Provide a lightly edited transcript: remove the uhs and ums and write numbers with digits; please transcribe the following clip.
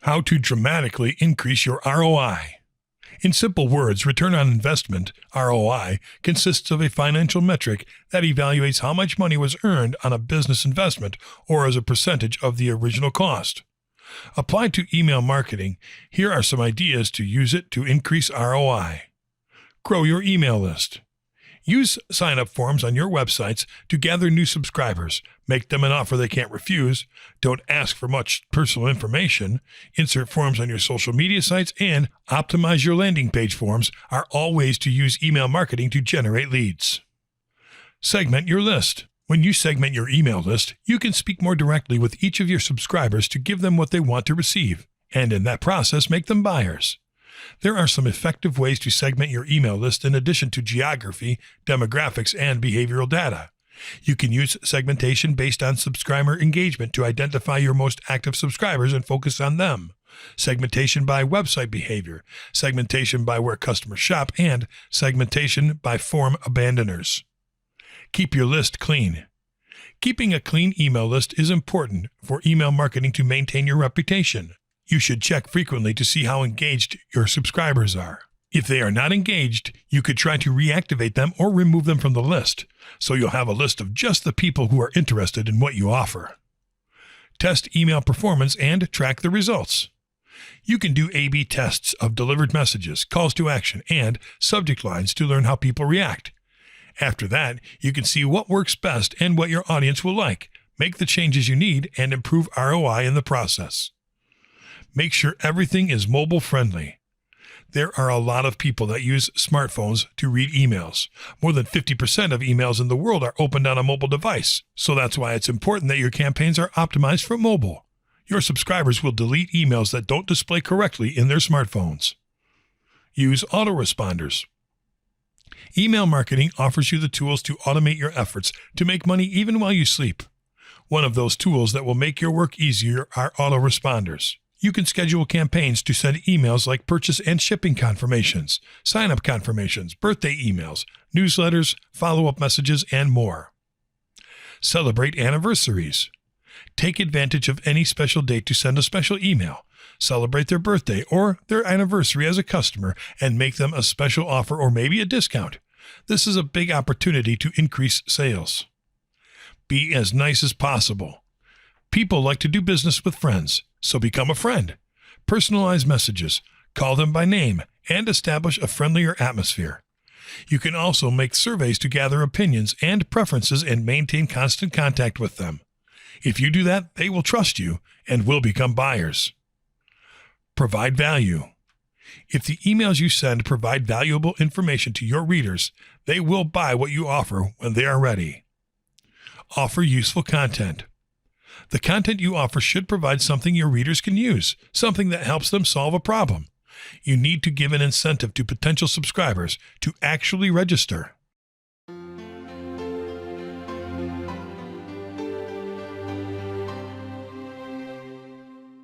How to dramatically increase your ROI. In simple words, return on investment, ROI, consists of a financial metric that evaluates how much money was earned on a business investment or as a percentage of the original cost. Applied to email marketing, here are some ideas to use it to increase ROI. Grow your email list. Use sign-up forms on your websites to gather new subscribers. Make them an offer they can't refuse. Don't ask for much personal information. Insert forms on your social media sites and optimize your landing page forms are all ways to use email marketing to generate leads. Segment your list. When you segment your email list, you can speak more directly with each of your subscribers to give them what they want to receive, and in that process make them buyers. There are some effective ways to segment your email list in addition to geography, demographics, and behavioral data. You can use segmentation based on subscriber engagement to identify your most active subscribers and focus on them. Segmentation by website behavior, segmentation by where customers shop, and segmentation by form abandoners. Keep your list clean. Keeping a clean email list is important for email marketing to maintain your reputation. You should check frequently to see how engaged your subscribers are. If they are not engaged, you could try to reactivate them or remove them from the list, so you'll have a list of just the people who are interested in what you offer. Test email performance and track the results. You can do A/B tests of delivered messages, calls to action, and subject lines to learn how people react. After that, you can see what works best and what your audience will like, make the changes you need, and improve ROI in the process. Make sure everything is mobile friendly. There are a lot of people that use smartphones to read emails. More than 50% of emails in the world are opened on a mobile device, so that's why it's important that your campaigns are optimized for mobile. Your subscribers will delete emails that don't display correctly in their smartphones. Use autoresponders. Email marketing offers you the tools to automate your efforts to make money even while you sleep. One of those tools that will make your work easier are autoresponders. You can schedule campaigns to send emails like purchase and shipping confirmations, sign-up confirmations, birthday emails, newsletters, follow-up messages, and more. Celebrate anniversaries. Take advantage of any special date to send a special email. Celebrate their birthday or their anniversary as a customer and make them a special offer or maybe a discount. This is a big opportunity to increase sales. Be as nice as possible. People like to do business with friends, so become a friend. Personalize messages, call them by name, and establish a friendlier atmosphere. You can also make surveys to gather opinions and preferences and maintain constant contact with them. If you do that, they will trust you and will become buyers. Provide value. If the emails you send provide valuable information to your readers, they will buy what you offer when they are ready. Offer useful content. The content you offer should provide something your readers can use, something that helps them solve a problem. You need to give an incentive to potential subscribers to actually register.